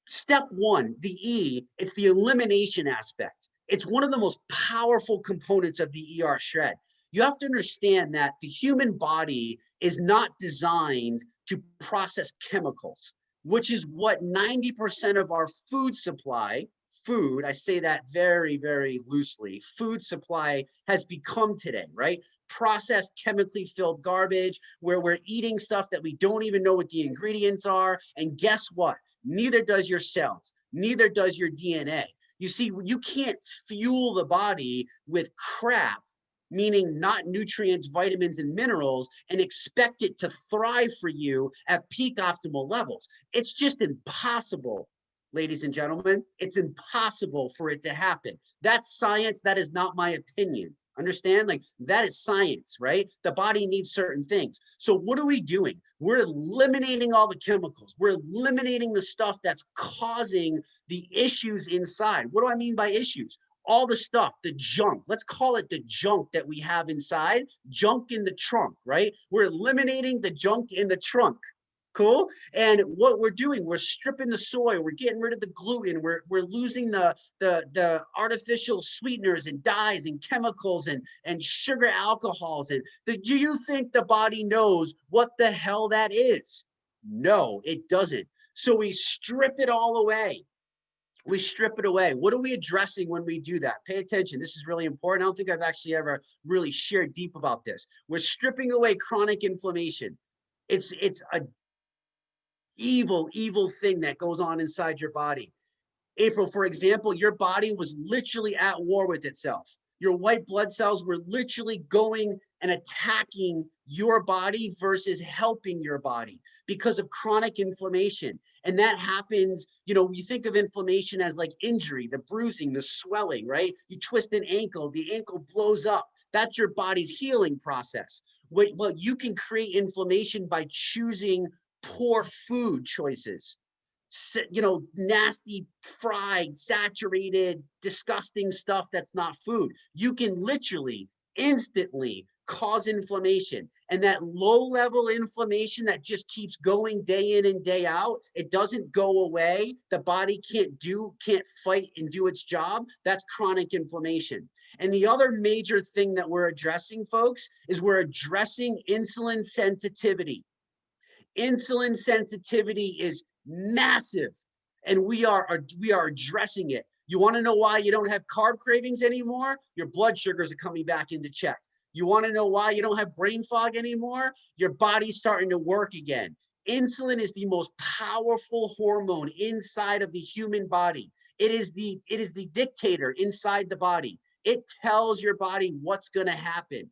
step one, the E, it's the elimination aspect. It's one of the most powerful components of the erShred. You have to understand that the human body is not designed to process chemicals, which is what 90% of our food supply, I say that very, very loosely, food supply has become today, right? Processed, chemically filled garbage, where we're eating stuff that we don't even know what the ingredients are. And guess what? Neither does your cells, neither does your DNA. You see, you can't fuel the body with crap, meaning not nutrients, vitamins, and minerals, and expect it to thrive for you at peak optimal levels. It's just impossible, ladies and gentlemen. It's impossible for it to happen. That's science. That is not my opinion. Understand? Like, that is science, right? The body needs certain things. So what are we doing? We're eliminating all the chemicals. We're eliminating the stuff that's causing the issues inside. What do I mean by issues? All the stuff, the junk, let's call it the junk that we have inside, junk in the trunk, right? We're eliminating the junk in the trunk. Cool. And what we're doing, we're stripping the soy, we're getting rid of the gluten, we're losing the artificial sweeteners and dyes and chemicals and sugar alcohols. And do you think the body knows what the hell that is? No, it doesn't. So we strip it all away. We strip it away. What are we addressing when we do that? Pay attention. This is really important. I don't think I've actually ever really shared deep about this. We're stripping away chronic inflammation. It's a evil thing that goes on inside your body. April, for example, your body was literally at war with itself. Your white blood cells were literally going and attacking your body versus helping your body because of chronic inflammation. And that happens, you know, you think of inflammation as like injury, the bruising, the swelling, right? You twist an ankle, the ankle blows up. That's your body's healing process. Well, you can create inflammation by choosing poor food choices. You know, nasty, fried, saturated, disgusting stuff that's not food. You can literally instantly cause inflammation. And that low level inflammation that just keeps going day in and day out, it doesn't go away. The body can't fight and do its job. That's chronic inflammation. And the other major thing that we're addressing, folks, is we're addressing insulin sensitivity. Insulin sensitivity is massive, and we are addressing it. You want to know why you don't have carb cravings anymore? Your blood sugars are coming back into check. You want to know why you don't have brain fog anymore? Your body's starting to work again. Insulin is the most powerful hormone inside of the human body. It is the dictator inside the body. It tells your body what's going to happen.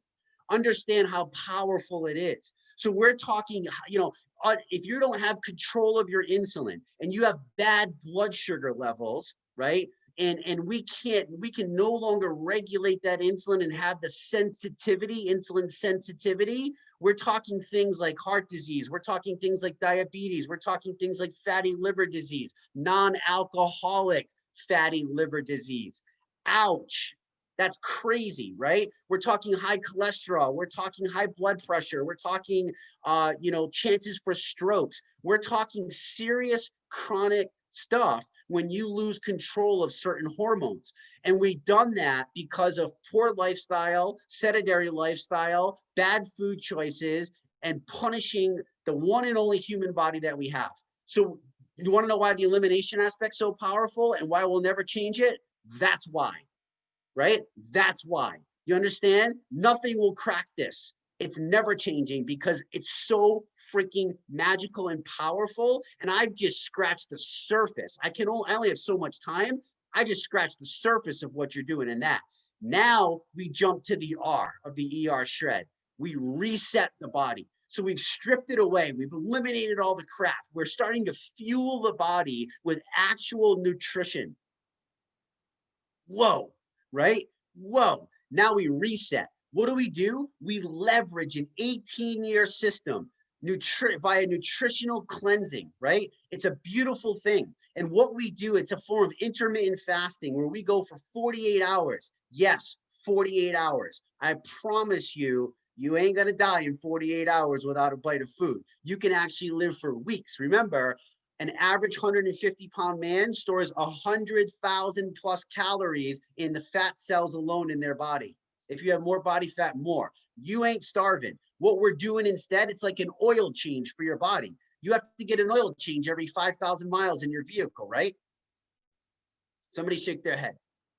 Understand how powerful it is. So we're talking, if you don't have control of your insulin and you have bad blood sugar levels, right? And we can no longer regulate that insulin and have the insulin sensitivity. We're talking things like heart disease. We're talking things like diabetes. We're talking things like fatty liver disease, non-alcoholic fatty liver disease. Ouch. That's crazy, right? We're talking high cholesterol. We're talking high blood pressure. We're talking, chances for strokes. We're talking serious chronic stuff when you lose control of certain hormones. And we've done that because of poor lifestyle, sedentary lifestyle, bad food choices, and punishing the one and only human body that we have. So you want to know why the elimination aspect's so powerful and why we'll never change it? That's why, right? That's why. You understand? Nothing will crack this. It's never changing because it's so freaking magical and powerful. And I've just scratched the surface. I only have so much time. I just scratched the surface of what you're doing in that. Now we jump to the R of the erShred. We reset the body. So we've stripped it away. We've eliminated all the crap. We're starting to fuel the body with actual nutrition. Whoa, right? Whoa. Now we reset. What do? We leverage an 18-year system via nutritional cleansing, right? It's a beautiful thing. And what we do, it's a form of intermittent fasting where we go for 48 hours. Yes, 48 hours. I promise you, you ain't gonna die in 48 hours without a bite of food. You can actually live for weeks. Remember, an average 150-pound man stores 100,000 plus calories in the fat cells alone in their body. If you have more body fat, more. You ain't starving. What we're doing instead, it's like an oil change for your body. You have to get an oil change every 5,000 miles in your vehicle, right? Somebody shake their head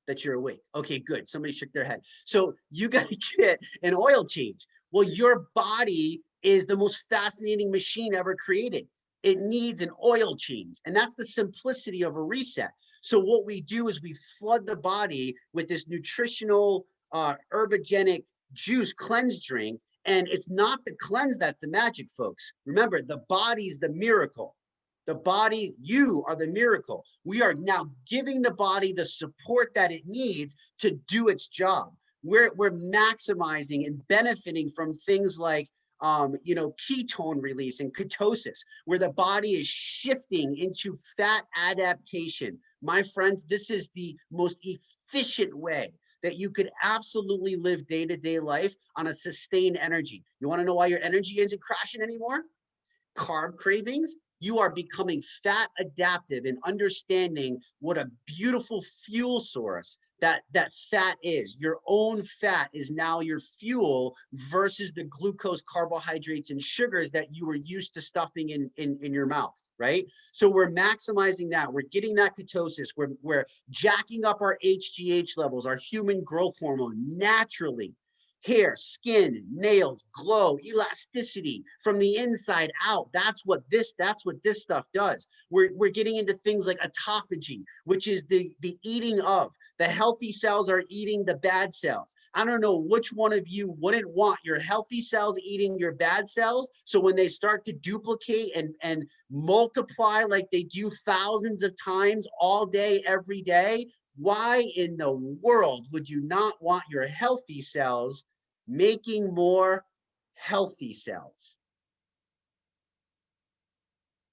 that you're awake. Okay, good. Somebody shook their head. So you got to get an oil change. Well, your body is the most fascinating machine ever created. It needs an oil change. And that's the simplicity of a reset. So what we do is we flood the body with this nutritional herbogenic juice cleanse drink. And it's not the cleanse that's the magic, folks. Remember, the body's the miracle. The body, you are the miracle. We are now giving the body the support that it needs to do its job. We're maximizing and benefiting from things like ketone release and ketosis, where the body is shifting into fat adaptation. My friends, this is the most efficient way that you could absolutely live day-to-day life on a sustained energy. You want to know why your energy isn't crashing anymore? Carb cravings. You are becoming fat adaptive and understanding what a beautiful fuel source that fat is. Your own fat is now your fuel versus the glucose, carbohydrates, and sugars that you were used to stuffing in your mouth, right? So we're maximizing that. We're getting that ketosis. We're jacking up our HGH levels, our human growth hormone naturally. Hair, skin, nails, glow, elasticity from the inside out. That's what this stuff does. We're getting into things like autophagy, which is the eating of. The healthy cells are eating the bad cells. I don't know which one of you wouldn't want your healthy cells eating your bad cells. So when they start to duplicate and multiply like they do thousands of times all day, every day, why in the world would you not want your healthy cells making more healthy cells?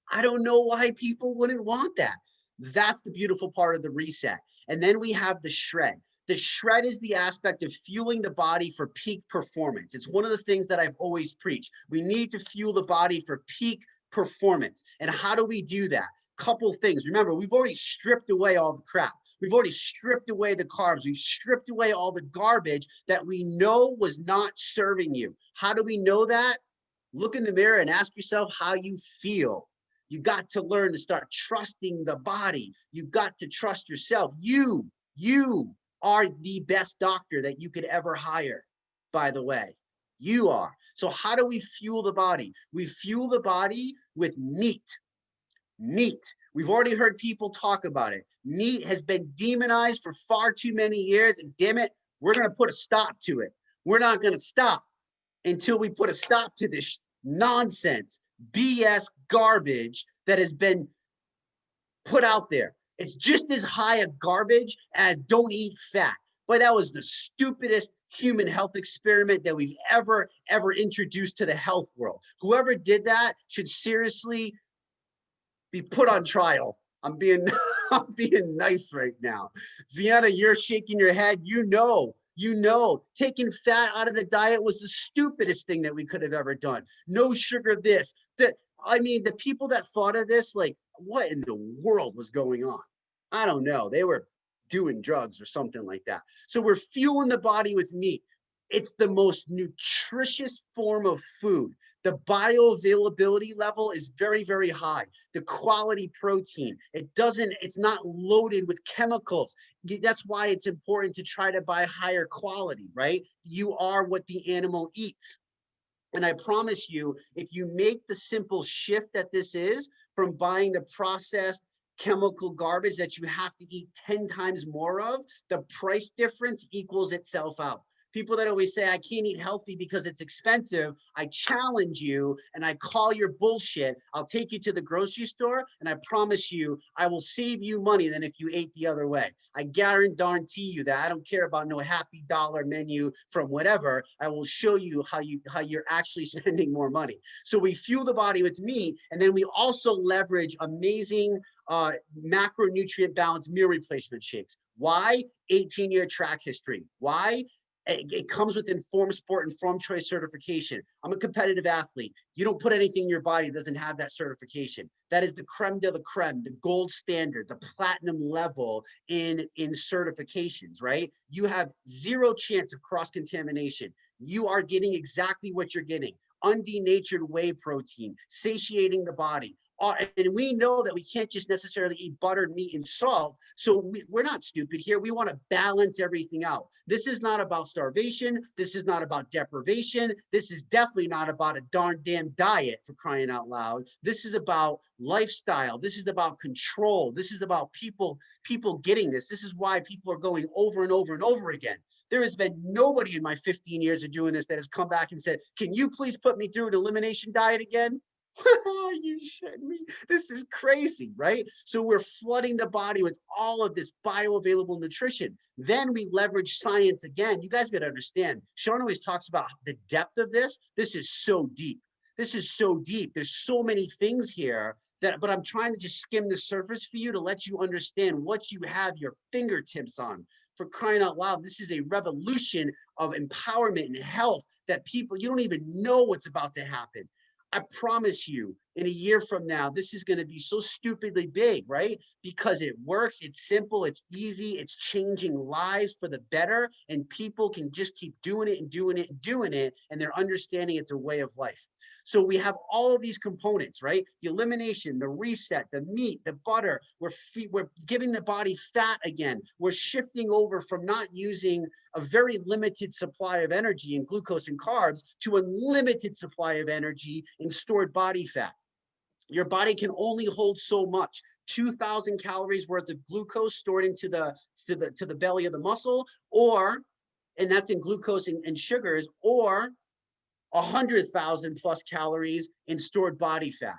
I don't know why people wouldn't want that. That's the beautiful part of the reset. And then we have the shred. The shred is the aspect of fueling the body for peak performance. It's one of the things that I've always preached. We need to fuel the body for peak performance. And how do we do that? Couple things. Remember, we've already stripped away all the crap. We've already stripped away the carbs. We've stripped away all the garbage that we know was not serving you. How do we know that? Look in the mirror and ask yourself how you feel. You got to learn to start trusting the body. You got to trust yourself. You are the best doctor that you could ever hire, by the way. You are. So how do we fuel the body? We fuel the body with meat. Meat. We've already heard people talk about it. Meat has been demonized for far too many years, and damn it, we're going to put a stop to it. We're not going to stop until we put a stop to this nonsense, BS garbage that has been put out there. It's just as high a garbage as don't eat fat. But that was the stupidest human health experiment that we've ever introduced to the health world. Whoever did that should seriously be put on trial. I'm being I'm being nice right now. Vienna, you're shaking your head. You know, taking fat out of the diet was the stupidest thing that we could have ever done. No sugar this. That, I mean, the people that thought of this, like, what in the world was going on? I don't know. They were doing drugs or something like that. So we're fueling the body with meat. It's the most nutritious form of food. The bioavailability level is very, very high. The quality protein, it's not loaded with chemicals. That's why it's important to try to buy higher quality, right? You are what the animal eats. And I promise you, if you make the simple shift that this is from buying the processed chemical garbage that you have to eat 10 times more of, the price difference equals itself out. People that always say, I can't eat healthy because it's expensive, I challenge you and I call your bullshit. I'll take you to the grocery store and I promise you, I will save you money than if you ate the other way. I guarantee you that. I don't care about no happy dollar menu from whatever. I will show you how you're actually spending more money. So we fuel the body with meat, and then we also leverage amazing macronutrient balanced meal replacement shakes. Why? 18-year track history. Why? It comes with Informed Sport, Informed Choice certification. I'm a competitive athlete. You don't put anything in your body that doesn't have that certification. That is the creme de la creme, the gold standard, the platinum level in certifications, right? You have zero chance of cross-contamination. You are getting exactly what you're getting. Undenatured whey protein, satiating the body. And we know that we can't just necessarily eat buttered meat and salt. So we're not stupid here. We want to balance everything out. This is not about starvation. This is not about deprivation. This is definitely not about a darn damn diet, for crying out loud. This is about lifestyle. This is about control. This is about people getting this. This is why people are going over and over and over again. There has been nobody in my 15 years of doing this that has come back and said, can you please put me through an elimination diet again? You shouldn't me. This is crazy, right? So we're flooding the body with all of this bioavailable nutrition. Then we leverage science again. You guys got to understand, Sean always talks about the depth of this. This is so deep. This is so deep. There's so many things here but I'm trying to just skim the surface for you to let you understand what you have your fingertips on. For crying out loud, this is a revolution of empowerment and health that people, you don't even know what's about to happen. I promise you, in a year from now, this is going to be so stupidly big, right? Because it works, it's simple, it's easy, it's changing lives for the better, and people can just keep doing it and doing it and doing it, and they're understanding it's a way of life. So we have all of these components, right? The elimination, the reset, the meat, the butter. We're giving the body fat again. We're shifting over from not using a very limited supply of energy in glucose and carbs to a limited supply of energy in stored body fat. Your body can only hold so much. 2,000 calories worth of glucose stored into the belly of the muscle, and that's in glucose and sugars, or 100,000 plus calories in stored body fat.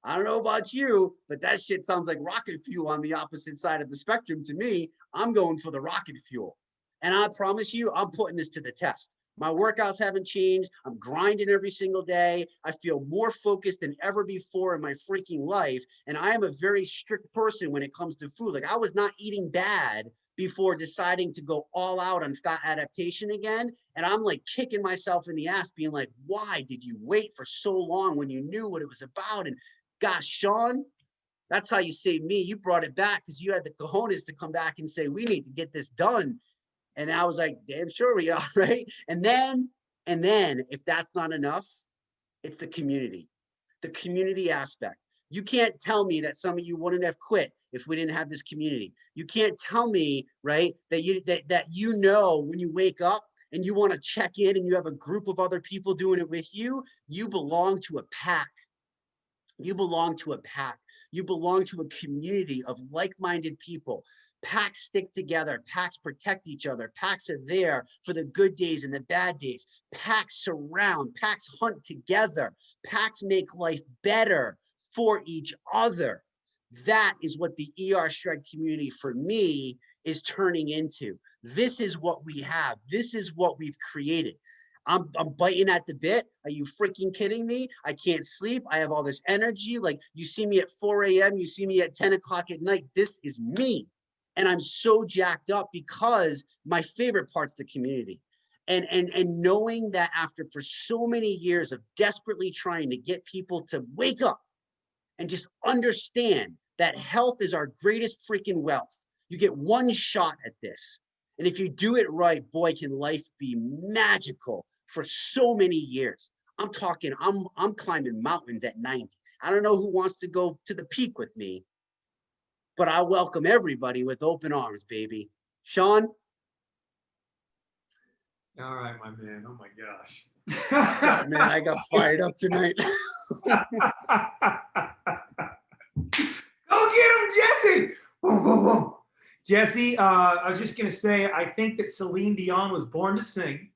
I don't know about you, but that shit sounds like rocket fuel on the opposite side of the spectrum to me. I'm going for the rocket fuel. And I promise you, I'm putting this to the test. My workouts haven't changed. I'm grinding every single day. I feel more focused than ever before in my freaking life. And I am a very strict person when it comes to food. Like, I was not eating bad before deciding to go all out on fat adaptation again. And I'm like kicking myself in the ass, being like, why did you wait for so long when you knew what it was about? And gosh, Sean, that's how you saved me. You brought it back because you had the cojones to come back and say, we need to get this done. And I was like, damn sure we are, right? And then if that's not enough, it's the community aspect. You can't tell me that some of you wouldn't have quit if we didn't have this community. You can't tell me, right, that you know when you wake up and you want to check in and you have a group of other people doing it with you, you belong to a pack. You belong to a pack. You belong to a community of like-minded people. Packs stick together. Packs protect each other. Packs are there for the good days and the bad days. Packs surround. Packs hunt together. Packs make life better for each other. That is what the erShred community for me is turning into. This is what we have. This is what we've created. I'm biting at the bit. Are you freaking kidding me? I can't sleep. I have all this energy. Like, you see me at 4 a.m., you see me at 10 o'clock at night. This is me. And I'm so jacked up because my favorite part's the community. And knowing that after for so many years of desperately trying to get people to wake up and just understand that health is our greatest freaking wealth. You get one shot at this. And if you do it right, boy, can life be magical for so many years. I'm talking, I'm climbing mountains at 90. I don't know who wants to go to the peak with me, but I welcome everybody with open arms, baby. Sean? All right, my man. Oh my gosh. Man, I got fired up tonight. Go get him, Jesse. Whoa, whoa, whoa. Jesse, I was just going to say, I think that Celine Dion was born to sing.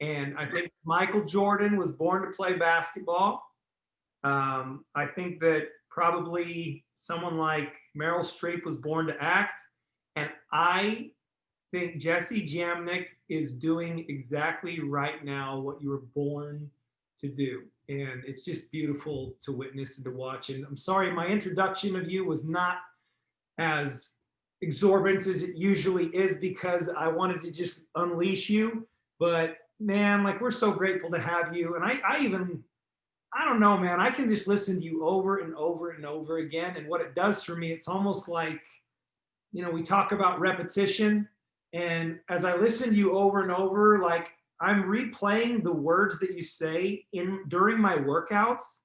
And I think Michael Jordan was born to play basketball. I think that probably someone like Meryl Streep was born to act. And I think Jesse Jamnick is doing exactly right now what you were born to do. And it's just beautiful to witness and to watch. And I'm sorry, my introduction of you was not as exorbitant as it usually is because I wanted to just unleash you. But man, like, we're so grateful to have you. And I don't know, man, I can just listen to you over and over and over again. And what it does for me, it's almost like, you know, we talk about repetition. And as I listen to you over and over, like, I'm replaying the words that you say during my workouts.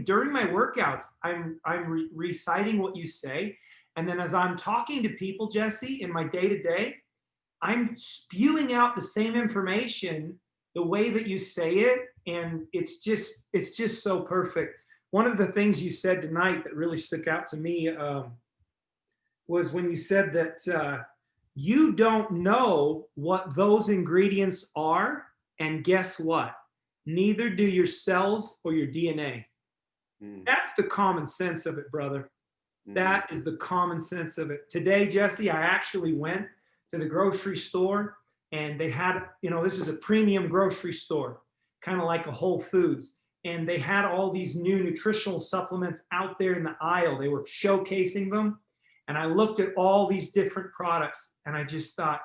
During my workouts, I'm reciting what you say. And then as I'm talking to people, Jesse, in my day-to-day, I'm spewing out the same information the way that you say it. And it's just so perfect. One of the things you said tonight that really stuck out to me was when you said that you don't know what those ingredients are, and guess what? Neither do your cells or your DNA. That's the common sense of it, brother. That is the common sense of it. Today, Jesse, I actually went to the grocery store, and they had, you know, this is a premium grocery store, kind of like a Whole Foods. And they had all these new nutritional supplements out there in the aisle. They were showcasing them. And I looked at all these different products, and I just thought,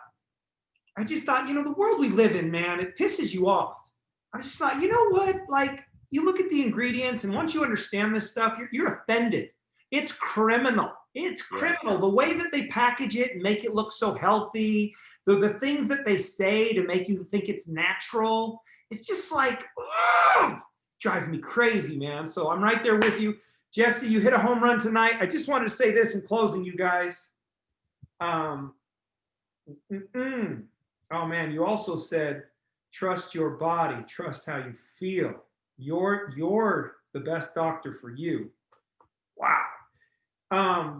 you know, the world we live in, man, it pisses you off. I just thought, you know what? Like, you look at the ingredients, and once you understand this stuff, you're offended. It's criminal. It's criminal. Yeah. The way that they package it and make it look so healthy, the things that they say to make you think it's natural, it's just like, oh, drives me crazy, man. So I'm right there with you. Jesse, you hit a home run tonight. I just wanted to say this in closing, you guys. Oh, man, you also said, trust your body, trust how you feel. You're the best doctor for you. Wow.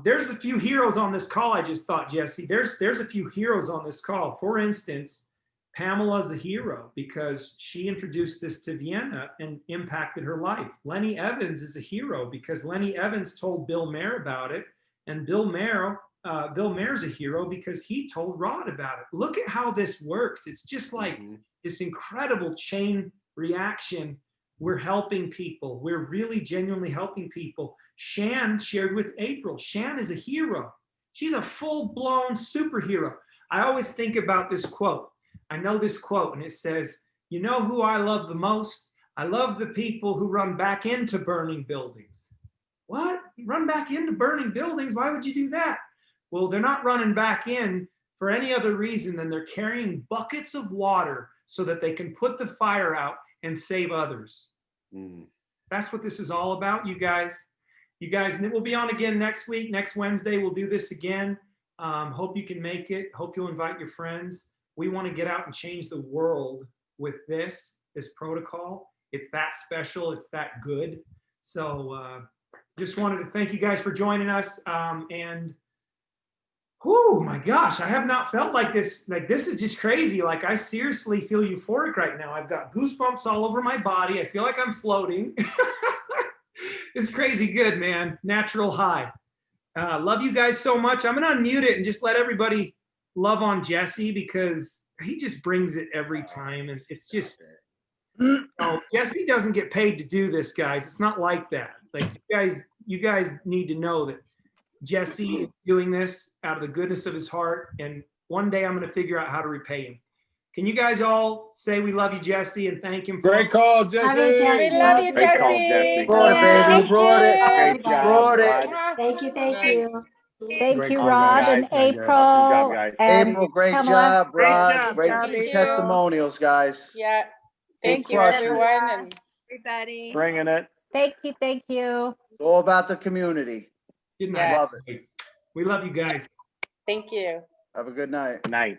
There's a few heroes on this call, I just thought, Jesse. There's a few heroes on this call. For instance, Pamela's a hero because she introduced this to Vienna and impacted her life. Lenny Evans is a hero because Lenny Evans told Bill Maher about it, and Bill Maher's a hero because he told Rod about it. Look at how this works. It's just like this incredible chain reaction. We're helping people. We're really genuinely helping people. Shan shared with April. Shan is a hero. She's a full-blown superhero. I always think about this quote. I know this quote, and it says, you know who I love the most? I love the people who run back into burning buildings. What? You run back into burning buildings? Why would you do that? Well, they're not running back in for any other reason than they're carrying buckets of water so that they can put the fire out and save others. That's what this is all about, you guys. You guys, we'll be on again next week. Next Wednesday, we'll do this again. Hope you can make it. Hope you'll invite your friends. We want to get out and change the world with this protocol. It's that special. It's that good. So just wanted to thank you guys for joining us. And Oh my gosh, I have not felt like this. Like, this is just crazy. Like, I seriously feel euphoric right now. I've got goosebumps all over my body. I feel like I'm floating. It's crazy good, man. Natural high. Love you guys so much. I'm going to unmute it and just let everybody love on Jesse, because he just brings it every time. And it's just, Jesse doesn't get paid to do this, guys. It's not like that. Like, you guys need to know that Jesse is doing this out of the goodness of his heart, and one day I'm going to figure out how to repay him. Can you guys all say we love you, Jesse, and thank him for Great call, Jesse. We love you, Great call, Jesse. Jesse. Brought it, baby. Thank Brought it. Great job, Brought it. Rod. Thank you, thank you. Thank Great you, call, Rod guys. and April Awesome job, guys. and April, great Pamela. job, Great Rod. job. Great Good job, April. testimonials, guys. Yeah. Thank Big you, crushers. everyone. And Everybody. Bringing it. Thank you, thank you. It's all about the community. Good night. Yes. Love it. We love you guys. thank you. Have a good night. Night.